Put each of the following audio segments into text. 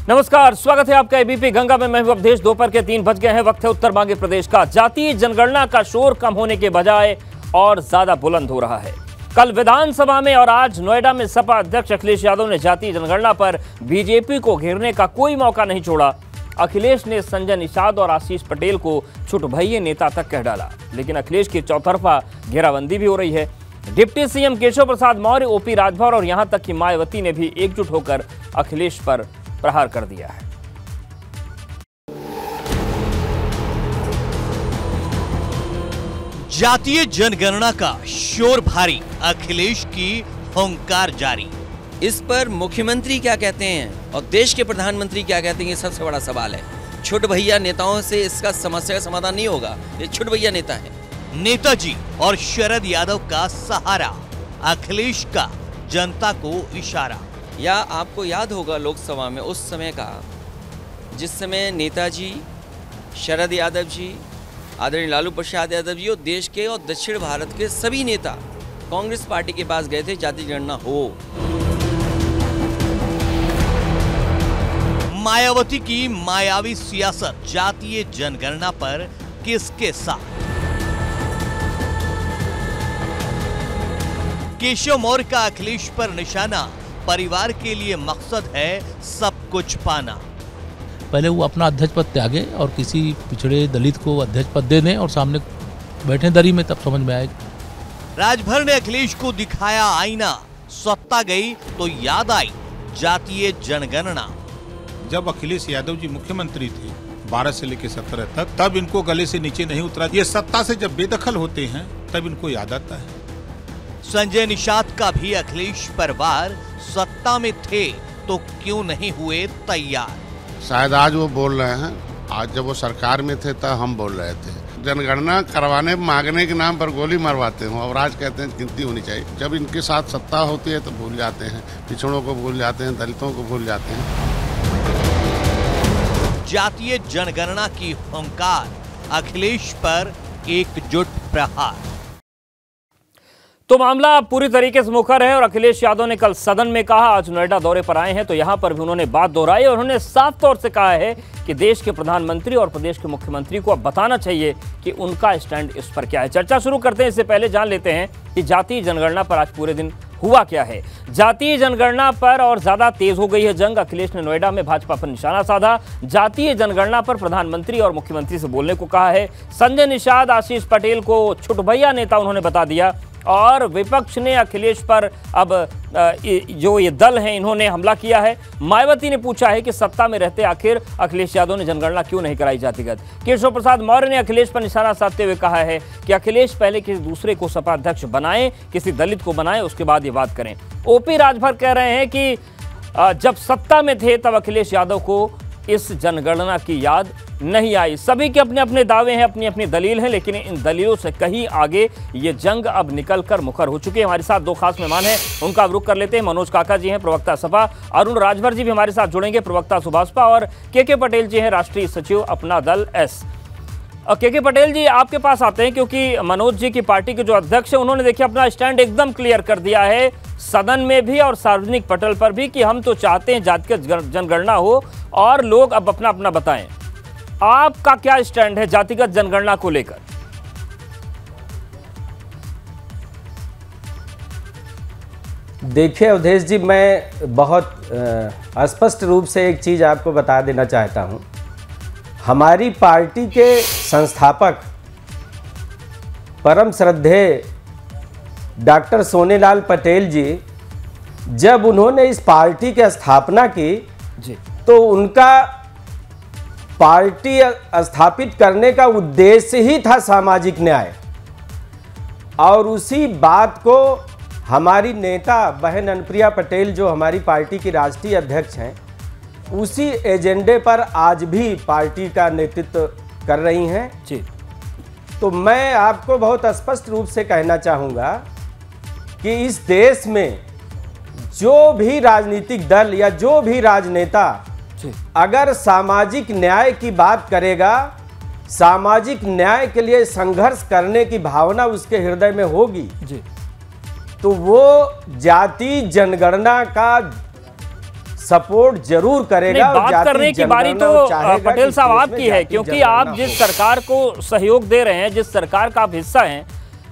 नमस्कार, स्वागत है आपका एबीपी गंगा में। मैं हूं अवधेश। दोपहर के 3 बज गए हैं। वक्त है उत्तर मांगे प्रदेश का। जातीय जनगणना का शोर कम होने के बजाय और ज्यादा बुलंद हो रहा है। कल विधानसभा में और आज नोएडा में सपा अध्यक्ष अखिलेश यादव ने जातीय जनगणना पर बीजेपी को घेरने का कोई मौका नहीं छोड़ा। अखिलेश ने संजय निषाद और आशीष पटेल को छुटभइये नेता तक कह डाला। लेकिन अखिलेश की चौतरफा घेराबंदी भी हो रही है। Deputy CM Keshav Prasad Maurya, OP Rajbhar और यहां तक कि मायावती ने भी एकजुट होकर अखिलेश पर प्रहार कर दिया है। जातीय जनगणना का शोर भारी, अखिलेश की हुंकार जारी। इस पर मुख्यमंत्री क्या कहते हैं और देश के प्रधानमंत्री क्या कहते हैं, ये सबसे बड़ा सवाल है। छुट भैया नेताओं से इसका समस्या का समाधान नहीं होगा। ये छुट भैया नेता है। नेताजी और शरद यादव का सहारा, अखिलेश का जनता को इशारा। या आपको याद होगा लोकसभा में उस समय का, जिस समय नेताजी, शरद यादव जी, आदरणीय लालू प्रसाद यादव जी और देश के और दक्षिण भारत के सभी नेता कांग्रेस पार्टी के पास गए थे जातीय जनगणना हो। मायावती की मायावी सियासत जातीय जनगणना पर किसके साथ? केशव मौर्य का अखिलेश पर निशाना, परिवार के लिए मकसद है सब कुछ पाना। पहले वो अपना अध्यक्ष पद त्यागे और किसी पिछड़े दलित को अध्यक्ष पद दे दें और सामने बैठे दरी में, तब समझ में आएगा। राजभर ने अखिलेश को दिखाया आईना, सत्ता गई तो याद आई जातीय जनगणना। जब अखिलेश यादव जी मुख्यमंत्री थे 12 से लेकर 17 तक, तब इनको गले से नीचे नहीं उतरा। ये सत्ता से जब बेदखल होते हैं तब इनको याद आता है। संजय निषाद का भी अखिलेश परिवार सत्ता में थे तो क्यों नहीं हुए तैयार? शायद आज वो बोल रहे हैं, आज जब वो सरकार में थे तब हम बोल रहे थे। जनगणना करवाने मांगने के नाम पर गोली मरवाते हैं और आज कहते हैं गिनती होनी चाहिए। जब इनके साथ सत्ता होती है तो भूल जाते हैं, पिछड़ों को भूल जाते हैं, दलितों को भूल जाते हैं। जातीय जनगणना की हुंकार, अखिलेश पर एकजुट प्रहार। तो मामला पूरी तरीके से मुखर है और अखिलेश यादव ने कल सदन में कहा, आज नोएडा दौरे पर आए हैं तो यहां पर भी उन्होंने बात दोहराई और उन्होंने साफ तौर से कहा है कि देश के प्रधानमंत्री और प्रदेश के मुख्यमंत्री को अब बताना चाहिए कि उनका स्टैंड इस पर क्या है। चर्चा शुरू करते हैं, इससे पहले जान लेते हैं कि जातीय जनगणना पर आज पूरे दिन हुआ क्या है। जातीय जनगणना पर और ज्यादा तेज हो गई है जंग। अखिलेश ने नोएडा में भाजपा पर निशाना साधा। जातीय जनगणना पर प्रधानमंत्री और मुख्यमंत्री से बोलने को कहा है। संजय निषाद, आशीष पटेल को छुटभइया नेता उन्होंने बता दिया और विपक्ष ने अखिलेश पर अब जो ये दल हैं इन्होंने हमला किया है। मायावती ने पूछा है कि सत्ता में रहते आखिर अखिलेश यादव ने जनगणना क्यों नहीं कराई जातिगत। केशव प्रसाद मौर्य ने अखिलेश पर निशाना साधते हुए कहा है कि अखिलेश पहले किसी दूसरे को सपा अध्यक्ष बनाएं, किसी दलित को बनाएं, उसके बाद ये बात करें। ओपी राजभर कह रहे हैं कि जब सत्ता में थे तब अखिलेश यादव को इस जनगणना की याद नहीं आई। सभी के अपने अपने दावे हैं, अपनी अपनी दलील है, लेकिन इन दलीलों से कहीं आगे ये जंग अब निकलकर मुखर हो चुकी है। हमारे साथ दो खास मेहमान हैं, उनका रुख कर लेते हैं। मनोज काका जी हैं, प्रवक्ता सपा। अरुण राजभर जी भी हमारे साथ जुड़ेंगे, प्रवक्ता सुभाषपा। और के पटेल जी हैं, राष्ट्रीय सचिव अपना दल एस। के पटेल जी आपके पास आते हैं क्योंकि मनोज जी की पार्टी के जो अध्यक्ष है उन्होंने देखिए अपना स्टैंड एकदम क्लियर कर दिया है सदन में भी और सार्वजनिक पटल पर भी कि हम तो चाहते हैं जातिगत जनगणना हो और लोग अब अपना अपना बताएं। आपका क्या स्टैंड है जातिगत जनगणना को लेकर? देखिए अवधेश जी, मैं बहुत स्पष्ट रूप से एक चीज़ आपको बता देना चाहता हूं। हमारी पार्टी के संस्थापक परम श्रद्धेय डॉक्टर सोनेलाल पटेल जी, जब उन्होंने इस पार्टी की स्थापना की जी, तो उनका पार्टी स्थापित करने का उद्देश्य ही था सामाजिक न्याय। और उसी बात को हमारी नेता बहन अनुप्रिया पटेल, जो हमारी पार्टी की राष्ट्रीय अध्यक्ष हैं, उसी एजेंडे पर आज भी पार्टी का नेतृत्व कर रही हैं जी। तो मैं आपको बहुत स्पष्ट रूप से कहना चाहूँगा कि इस देश में जो भी राजनीतिक दल या जो भी राजनेता अगर सामाजिक न्याय की बात करेगा, सामाजिक न्याय के लिए संघर्ष करने की भावना उसके हृदय में होगी जी, तो वो जाति जनगणना का सपोर्ट जरूर करेगा। और बात करने की बारी तो पटेल साहब आपकी है, क्योंकि आप जिस सरकार को सहयोग दे रहे हैं, जिस सरकार का आप हिस्सा हैं,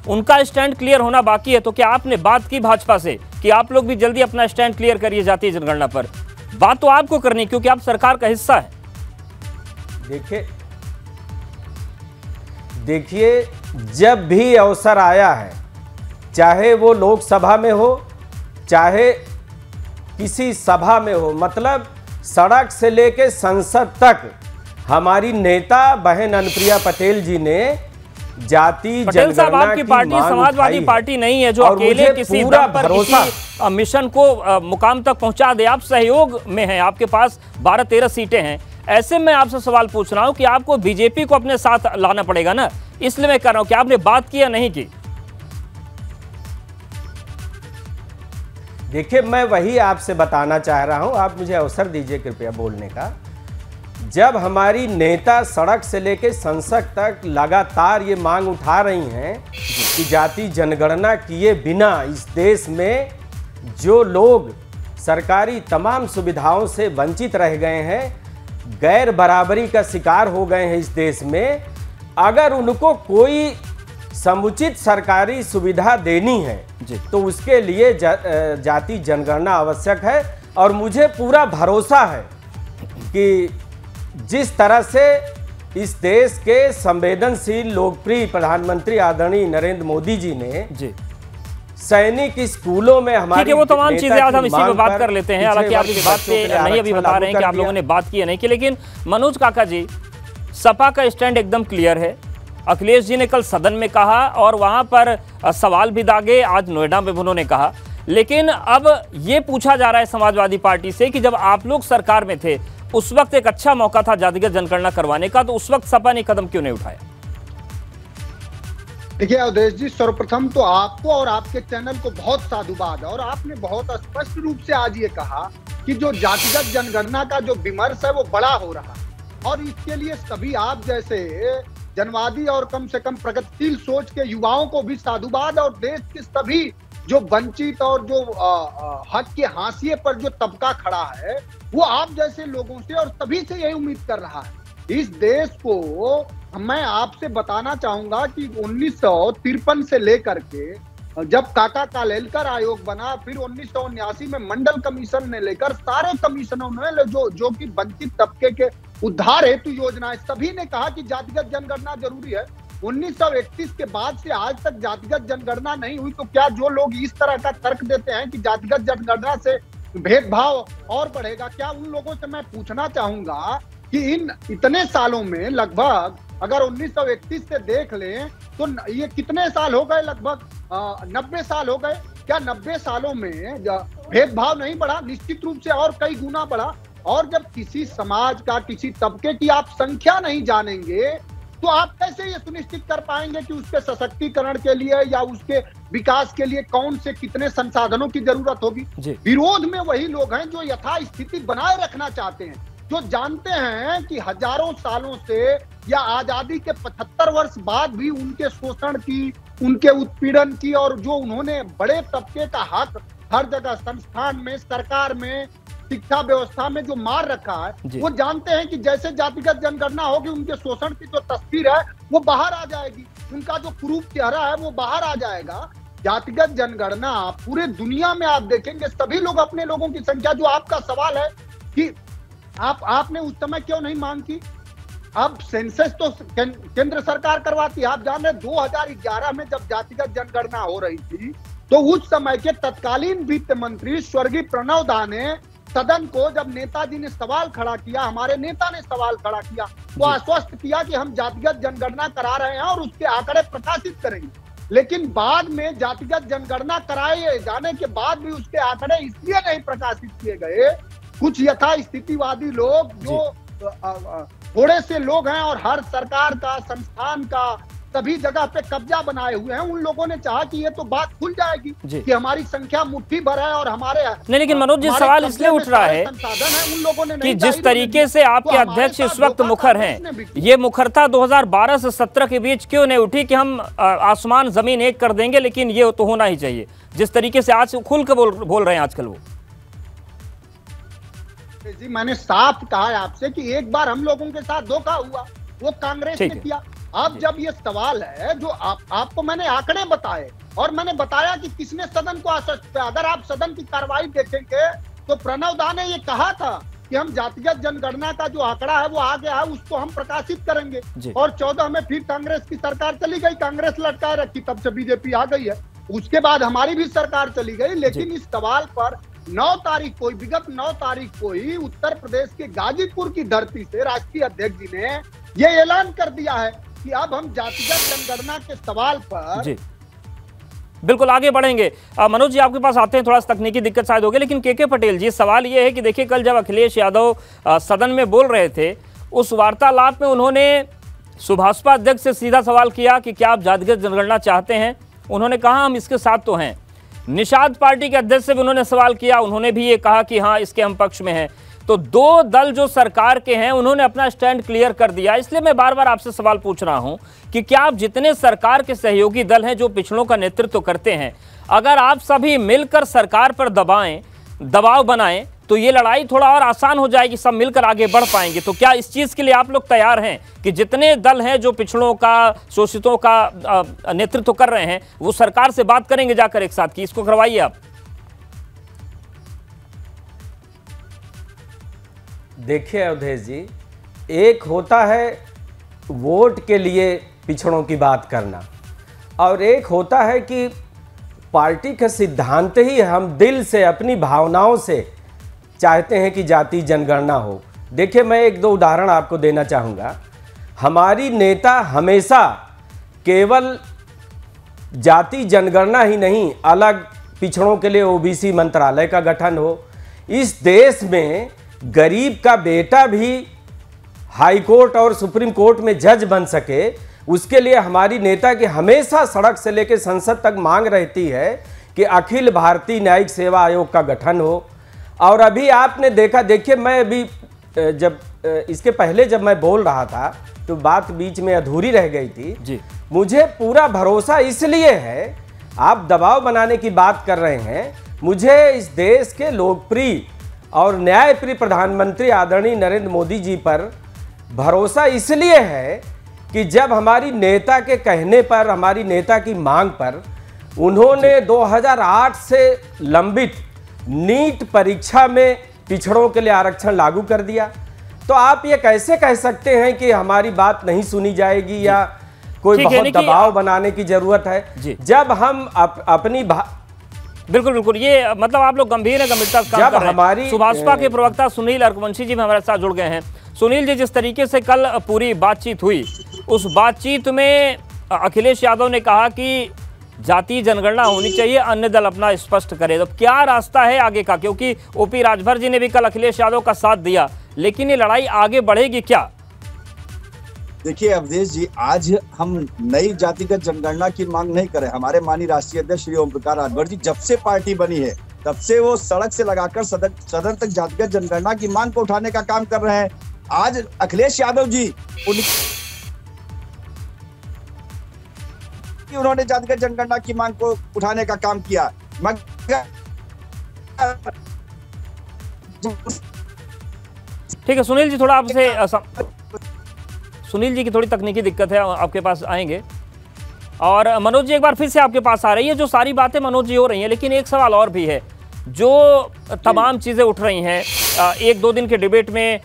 उनका स्टैंड क्लियर होना बाकी है। तो क्या आपने बात की भाजपा से कि आप लोग भी जल्दी अपना स्टैंड क्लियर करिए जातीय जनगणना पर? बात तो आपको करनी, क्योंकि आप सरकार का हिस्सा है। देखिए जब भी अवसर आया है, चाहे वो लोकसभा में हो चाहे किसी सभा में हो, मतलब सड़क से लेके संसद तक हमारी नेता बहन अनुप्रिया पटेल जी ने जाति पटेल साहब, आपकी पार्टी समाजवादी पार्टी नहीं है जो अकेले किसी दम पर किसी मिशन को मुकाम तक पहुंचा दे। आप सहयोग में हैं, आपके पास 12-13 सीटें हैं। ऐसे में आपसे सवाल पूछ रहा हूं कि आपको बीजेपी को अपने साथ लाना पड़ेगा ना, इसलिए मैं कह रहा हूं कि आपने बात की या नहीं की? देखिए मैं वही आपसे बताना चाह रहा हूं, आप मुझे अवसर दीजिए कृपया बोलने का। जब हमारी नेता सड़क से लेकर संसद तक लगातार ये मांग उठा रही हैं कि जाति जनगणना किए बिना इस देश में जो लोग सरकारी तमाम सुविधाओं से वंचित रह गए हैं, गैर बराबरी का शिकार हो गए हैं इस देश में, अगर उनको कोई समुचित सरकारी सुविधा देनी है तो उसके लिए जाति जनगणना आवश्यक है। और मुझे पूरा भरोसा है कि जिस तरह से इस देश के संवेदनशील लोकप्रिय प्रधानमंत्री आदरणीय नरेंद्र मोदी जी ने सैनिक स्कूलों में हमारी वो तमाम चीजें आज हम इसी पे बात कर लेते हैं। हालांकि आप इस बात पे नहीं अभी बता रहे हैं कि आप लोगों ने बात की है नहीं की, लेकिन मनोज काका जी, सपा का स्टैंड एकदम क्लियर है। अखिलेश जी ने कल सदन में कहा और वहां पर सवाल भी दागे, आज नोएडा में उन्होंने कहा। लेकिन अब ये पूछा जा रहा है समाजवादी पार्टी से कि जब आप लोग सरकार में थे उस वक्त एक अच्छा मौका था जातिगत जनगणना करवाने का, तो उस वक्त सपा ने कदम क्यों नहीं उठाया? देखिए अवधेश जी, सर्वप्रथम तो आपको और आपके चैनल को बहुत साधुवाद, और आपने बहुत स्पष्ट रूप से आज ये कहा कि जो जातिगत जनगणना का जो विमर्श है वो बड़ा हो रहा है, और इसके लिए सभी आप जैसे जनवादी और कम से कम प्रगतिशील सोच के युवाओं को भी साधुवाद, और देश के सभी जो वंचित और जो हक के हाशिए पर जो तबका खड़ा है वो आप जैसे लोगों से और सभी से यही उम्मीद कर रहा है। इस देश को मैं आपसे बताना चाहूंगा कि 1953 से लेकर के जब काका कालेलकर आयोग बना, फिर 1979 में मंडल कमीशन ने लेकर सारे कमीशनों ने जो कि वंचित तबके के उद्धार हेतु योजनाएं, सभी ने कहा कि जातिगत जनगणना जरूरी है। 1931 के बाद से आज तक जातिगत जनगणना नहीं हुई, तो क्या जो लोग इस तरह का तर्क देते हैं कि जातिगत जनगणना से भेदभाव और बढ़ेगा, क्या उन लोगों से मैं पूछना चाहूंगा कि इन इतने सालों में लगभग अगर 1931 से देख लें तो ये कितने साल हो गए, लगभग 90 साल हो गए। क्या 90 सालों में भेदभाव नहीं बढ़ा? निश्चित रूप से और कई गुना बढ़ा। और जब किसी समाज का, किसी तबके की आप संख्या नहीं जानेंगे तो आप कैसे ये सुनिश्चित कर पाएंगे कि उसके सशक्तिकरण के लिए या उसके विकास के लिए कौन से कितने संसाधनों की जरूरत होगी? विरोध में वही लोग हैं जो यथास्थिति बनाए रखना चाहते हैं, जो जानते हैं कि हजारों सालों से या आजादी के 75 वर्ष बाद भी उनके शोषण की, उनके उत्पीड़न की, और जो उन्होंने बड़े तबके का हक हर जगह संस्थान में, सरकार में, शिक्षा व्यवस्था में जो मार रखा है, वो जानते हैं कि जैसे जातिगत जनगणना होगी उनके शोषण की जो तस्वीर है वो बाहर आ जाएगी, उनका जो क्रूप चेहरा है वो बाहर आ जाएगा। जातिगत जनगणना पूरे दुनिया में आप देखेंगे सभी लोग अपने लोगों की संख्या, जो आपका सवाल है कि आपने उस समय क्यों नहीं मांग की? अब सेंसस तो केंद्र सरकार करवाती है। आप जान रहे 2011 में जब जातिगत जनगणना हो रही थी तो उस समय के तत्कालीन वित्त मंत्री स्वर्गीय प्रणव दा ने सदन को, जब नेताजी ने सवाल खड़ा किया, हमारे नेता ने सवाल खड़ा किया, तो आश्वस्त किया कि हम जातिगत जनगणना करा रहे हैं और उसके आंकड़े प्रकाशित करेंगे। लेकिन बाद में जातिगत जनगणना कराए जाने के बाद भी उसके आंकड़े इसलिए नहीं प्रकाशित किए गए, कुछ यथास्थितिवादी लोग जो थोड़े से लोग हैं और हर सरकार का, संस्थान का, सभी जगह पे कब्जा बनाए हुए हैं, उन लोगों ने चाहा कि ये तो बात खुल जाएगी कि हमारी संख्या मुट्ठी भर है और हमारे नहीं। लेकिन मनोज जी, सवाल इसलिए उठ रहा है उन लोगों ने कि जिस तरीके से आपके अध्यक्ष इस वक्त मुखर हैं, ये मुखरता 2012 से 17 के बीच क्यों नहीं उठी कि हम आसमान जमीन एक कर देंगे, लेकिन ये तो होना ही चाहिए, जिस तरीके से आज खुल के बोल रहे हैं आजकल वो? जी मैंने साफ कहा है आपसे कि एक बार हम लोगों के साथ धोखा हुआ, वो कांग्रेस ने किया। अब जब ये सवाल है जो आपको मैंने आंकड़े बताए और मैंने बताया कि किसने सदन को आश्वस्त किया। अगर आप सदन की कार्रवाई देखेंगे तो प्रणव दा ने ये कहा था कि हम जातिगत जनगणना का जो आंकड़ा है वो आ गया है, उसको हम प्रकाशित करेंगे। और 14 में फिर कांग्रेस की सरकार चली गई, कांग्रेस लटकाए रखी, तब से बीजेपी आ गई है। उसके बाद हमारी भी सरकार चली गई, लेकिन इस सवाल पर 9 तारीख को, विगत 9 तारीख को ही उत्तर प्रदेश के गाजीपुर की धरती से राष्ट्रीय अध्यक्ष जी ने ये ऐलान कर दिया है कि अब हम जातिगत जनगणना के सवाल पर बिल्कुल आगे बढ़ेंगे। मनोज जी आपके पास आते हैं, थोड़ा सा तकनीकी दिक्कत शायद होगी, लेकिन के पटेल जी सवाल ये है कि देखिए कल जब अखिलेश यादव सदन में बोल रहे थे, उस वार्तालाप में उन्होंने सुभाषपा अध्यक्ष से सीधा सवाल किया कि क्या आप जातिगत जनगणना चाहते हैं। उन्होंने कहा हम इसके साथ तो हैं। निषाद पार्टी के अध्यक्ष से भी उन्होंने सवाल किया, उन्होंने भी ये कहा कि हाँ इसके हम पक्ष में हैं। तो दो दल जो सरकार के हैं उन्होंने अपना स्टैंड क्लियर कर दिया। इसलिए मैं बार बार आपसे सवाल पूछ रहा हूं कि क्या आप जितने सरकार के सहयोगी दल हैं जो पिछड़ों का नेतृत्व करते हैं, अगर आप सभी मिलकर सरकार पर दबाव बनाएं तो ये लड़ाई थोड़ा और आसान हो जाएगी, सब मिलकर आगे बढ़ पाएंगे। तो क्या इस चीज़ के लिए आप लोग तैयार हैं कि जितने दल हैं जो पिछड़ों का, शोषितों का नेतृत्व कर रहे हैं वो सरकार से बात करेंगे जाकर एक साथ, कि इसको करवाइए आप? देखिए अवधेश जी, एक होता है वोट के लिए पिछड़ों की बात करना और एक होता है कि पार्टी का सिद्धांत ही हम दिल से अपनी भावनाओं से चाहते हैं कि जाति जनगणना हो। देखिए मैं एक दो उदाहरण आपको देना चाहूँगा। हमारी नेता हमेशा केवल जाति जनगणना ही नहीं, अलग पिछड़ों के लिए ओबीसी मंत्रालय का गठन हो, इस देश में गरीब का बेटा भी हाई कोर्ट और सुप्रीम कोर्ट में जज बन सके, उसके लिए हमारी नेता की हमेशा सड़क से लेकर संसद तक मांग रहती है कि अखिल भारतीय न्यायिक सेवा आयोग का गठन हो। और अभी आपने देखा, देखिए मैं अभी जब इसके पहले जब मैं बोल रहा था तो बात बीच में अधूरी रह गई थी जी। मुझे पूरा भरोसा इसलिए है, आप दबाव बनाने की बात कर रहे हैं, मुझे इस देश के लोकप्रिय और न्यायप्रिय प्रधानमंत्री आदरणीय नरेंद्र मोदी जी पर भरोसा इसलिए है कि जब हमारी नेता के कहने पर, हमारी नेता की मांग पर उन्होंने 2008 से लंबित नीट परीक्षा में पिछड़ों के लिए आरक्षण लागू कर दिया, तो आप ये कैसे कह सकते हैं कि हमारी बात नहीं सुनी जाएगी या कोई बहुत दबाव बनाने की जरूरत है? जब हम अपनी बिल्कुल बिल्कुल, ये मतलब आप लोग गंभीर है, गंभीरता से काम कर रहे हैं। सुभाषपा के प्रवक्ता सुनील अर्कवंशी जी भी हमारे साथ जुड़ गए हैं। सुनील जी, जिस तरीके से कल पूरी बातचीत हुई, उस बातचीत में अखिलेश यादव ने कहा कि जातीय जनगणना होनी चाहिए, अन्य दल अपना स्पष्ट करे। तो क्या रास्ता है आगे का? क्योंकि ओपी राजभर जी ने भी कल अखिलेश यादव का साथ दिया, लेकिन ये लड़ाई आगे बढ़ेगी क्या? देखिए अवधेश जी, आज हम नई जातिगत जनगणना की मांग नहीं कर रहे। हमारे माननीय राष्ट्रीय अध्यक्ष श्री ओम प्रकाश राजभर जी जब से पार्टी बनी है तब से वो सड़क से लगाकर सदन तक जातिगत जनगणना की मांग को उठाने का काम कर रहे हैं। आज अखिलेश यादव जी उन्होंने जातिगत जनगणना की मांग को उठाने का काम किया। ठीक है सुनील जी, थोड़ा आपसे सुनील जी की थोड़ी तकनीकी दिक्कत है, आपके पास आएंगे। और मनोज जी एक बार फिर से आपके पास आ रही है। जो सारी बातें मनोज जी हो रही हैं, लेकिन एक सवाल और भी है, जो तमाम चीज़ें उठ रही हैं। एक दो दिन के डिबेट में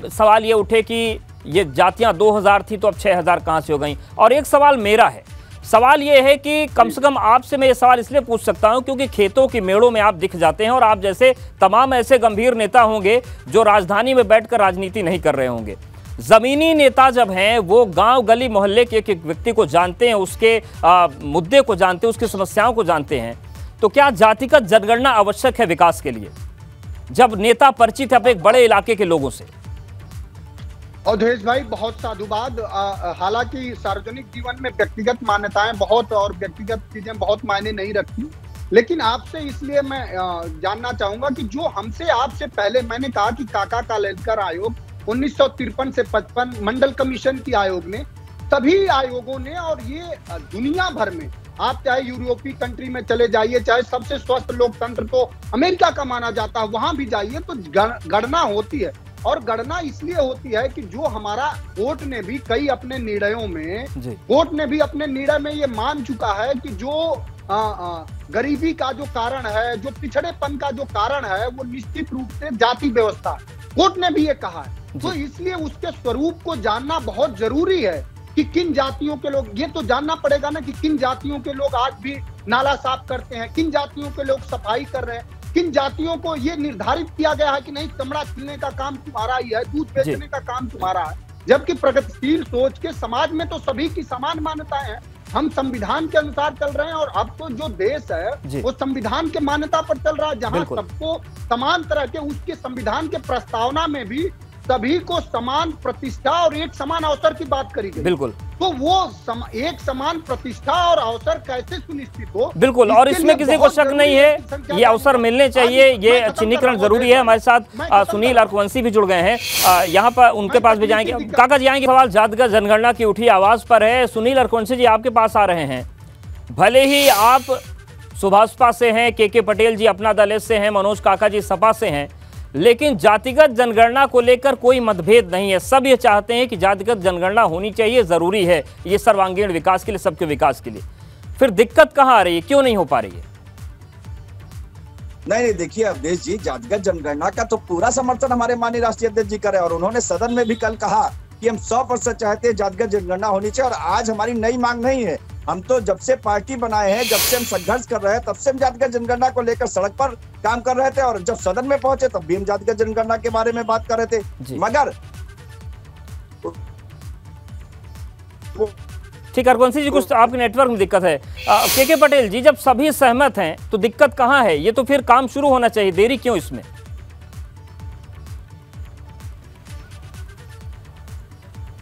सवाल ये उठे कि ये जातियां 2000 थी तो अब 6000 कहाँ से हो गई। और एक सवाल मेरा है, सवाल ये है कि कम से कम आपसे मैं ये सवाल इसलिए पूछ सकता हूं क्योंकि खेतों की मेड़ों में आप दिख जाते हैं और आप जैसे तमाम ऐसे गंभीर नेता होंगे जो राजधानी में बैठकर राजनीति नहीं कर रहे होंगे। जमीनी नेता जब हैं वो गांव गली मोहल्ले के एक व्यक्ति को जानते हैं, उसके मुद्दे को जानते हैं, उसकी समस्याओं को जानते हैं। तो क्या जातिगत जनगणना आवश्यक है विकास के लिए जब नेता परिचित है अपने एक बड़े इलाके के लोगों से? अवधेश भाई बहुत साधुवाद। हालांकि सार्वजनिक जीवन में व्यक्तिगत मान्यताएं बहुत और व्यक्तिगत चीजें बहुत मायने नहीं रखती, लेकिन आपसे इसलिए मैं जानना चाहूंगा कि जो हमसे आपसे पहले मैंने कहा कि काका कालेलकर आयोग 1953 से 55 मंडल कमीशन की आयोग ने सभी आयोगों ने, और ये दुनिया भर में, आप चाहे यूरोपीय कंट्री में चले जाइए, चाहे सबसे स्वस्थ लोकतंत्र तो अमेरिका का माना जाता है, वहां भी जाइए तो गणना होती है। और गणना इसलिए होती है कि जो हमारा कोर्ट ने भी कई अपने निर्णयों में, कोर्ट ने भी अपने निर्णय में ये मान चुका है कि जो गरीबी का जो कारण है, जो पिछड़ेपन का जो कारण है, वो निश्चित रूप से जाति व्यवस्था, कोर्ट ने भी ये कहा है। तो इसलिए उसके स्वरूप को जानना बहुत जरूरी है कि किन जातियों के लोग, ये तो जानना पड़ेगा ना कि किन जातियों के लोग आज भी नाला साफ करते हैं, किन जातियों के लोग सफाई कर रहे हैं, किन जातियों को ये निर्धारित किया गया है कि नहीं चमड़ा छिलने का काम तुम्हारा ही है, दूध बेचने का काम तुम्हारा है। जबकि प्रगतिशील सोच के समाज में तो सभी की समान मान्यताएं हैं। हम संविधान के अनुसार चल रहे हैं, और अब तो जो देश है वो संविधान के मान्यता पर चल रहा है, जहां सबको समान तरह के, उसके संविधान के प्रस्तावना में भी सभी को समान प्रतिष्ठा और एक समान अवसर की बात करी गई। बिल्कुल। तो वो एक समान प्रतिष्ठा और अवसर कैसे सुनिश्चित हो? बिल्कुल, और इसमें किसी को शक नहीं है, ये अवसर मिलने चाहिए, ये चिन्हीकरण जरूरी है। हमारे साथ सुनील अरकुवंशी भी जुड़ गए हैं, यहाँ पर उनके पास भी जाएंगे। काका जी आएंगे। सवाल जातिगत जनगणना की उठी आवाज पर है। सुनील अरकुवंशी जी आपके पास आ रहे हैं। भले ही आप सुभाषपा से हैं, के पटेल जी अपना दल से हैं, मनोज काका जी सपा से हैं, लेकिन जातिगत जनगणना को लेकर कोई मतभेद नहीं है। सब ये चाहते हैं कि जातिगत जनगणना होनी चाहिए, जरूरी है ये सर्वांगीण विकास के लिए, सबके विकास के लिए। फिर दिक्कत कहाँ आ रही है, क्यों नहीं हो पा रही है? नहीं, देखिए अवधेश जी, जातिगत जनगणना का तो पूरा समर्थन हमारे माननीय राष्ट्रीय अध्यक्ष जी करे, और उन्होंने सदन में भी कल कहा कि हम 100% चाहते हैं जातिगत जनगणना होनी चाहिए। और आज हमारी नई मांग नहीं है, हम तो जब से पार्टी बनाए हैं, जब से हम संघर्ष कर रहे हैं, तब से हम जातिगत जनगणना को लेकर सड़क पर काम कर रहे थे, और जब सदन में पहुंचे तब भी हम जातिगत जनगणना के बारे में बात कर रहे थे। मगर ठीक है अरकुवंशी जी, कुछ आपके नेटवर्क में दिक्कत है। के पटेल जी, जब सभी सहमत हैं तो दिक्कत कहाँ है? ये तो फिर काम शुरू होना चाहिए, देरी क्यों इसमें?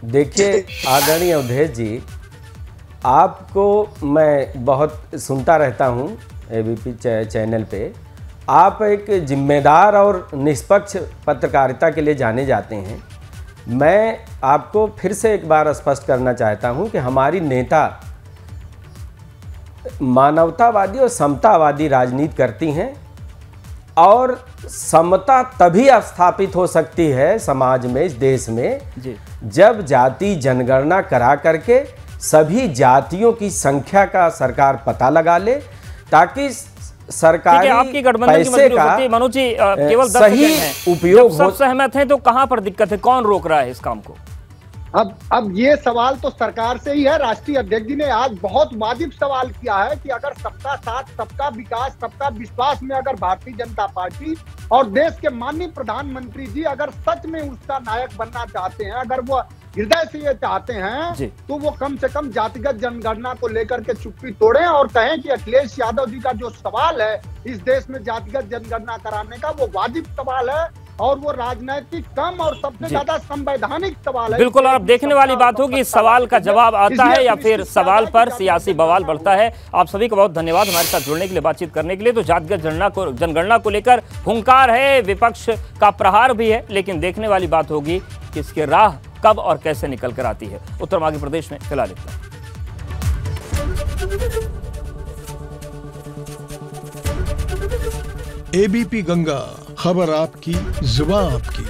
देखिए आदरणीय अवधेश जी, आपको मैं बहुत सुनता रहता हूं एबीपी चैनल पे। आप एक जिम्मेदार और निष्पक्ष पत्रकारिता के लिए जाने जाते हैं। मैं आपको फिर से एक बार स्पष्ट करना चाहता हूं कि हमारी नेता मानवतावादी और समतावादी राजनीति करती हैं, और समता तभी स्थापित हो सकती है समाज में, इस देश में, जब जाति जनगणना करा करके सभी जातियों की संख्या का सरकार पता लगा ले, ताकि सरकारी आपकी गठबंधन की मजबूरी होती है। मनोज जी, केवल 10 सही उपयोग सब सहमत हैं तो कहां पर दिक्कत है, कौन रोक रहा है इस काम को? अब ये सवाल तो सरकार से ही है। राष्ट्रीय अध्यक्ष जी ने आज बहुत वाजिब सवाल किया है कि अगर सबका साथ, सबका विकास, सबका विश्वास में अगर भारतीय जनता पार्टी और देश के माननीय प्रधानमंत्री जी अगर सच में उसका नायक बनना चाहते हैं, अगर वो हृदय से ये चाहते हैं, तो वो कम से कम जातिगत जनगणना को लेकर के चुप्पी तोड़ें और कहें कि अखिलेश यादव जी का जो सवाल है इस देश में जातिगत जनगणना कराने का, वो वाजिब सवाल है और वो राजनीतिक कम और सबसे ज्यादा संवैधानिक सवाल है। बिल्कुल, और अब देखने वाली बात होगी इस सवाल का जवाब आता है या फिर सवाल पर सियासी बवाल बढ़ता है। आप सभी का बहुत धन्यवाद हमारे साथ जुड़ने के लिए, बातचीत करने के लिए। तो जातिगत जनगणना को लेकर हुंकार है, विपक्ष का प्रहार भी है, लेकिन देखने वाली बात होगी कि इसकी राह कब और कैसे निकल कर आती है। उत्तर मध्य प्रदेश में फिलहाल इतना। एबीपी गंगा, खबर आपकी, जुबान आपकी।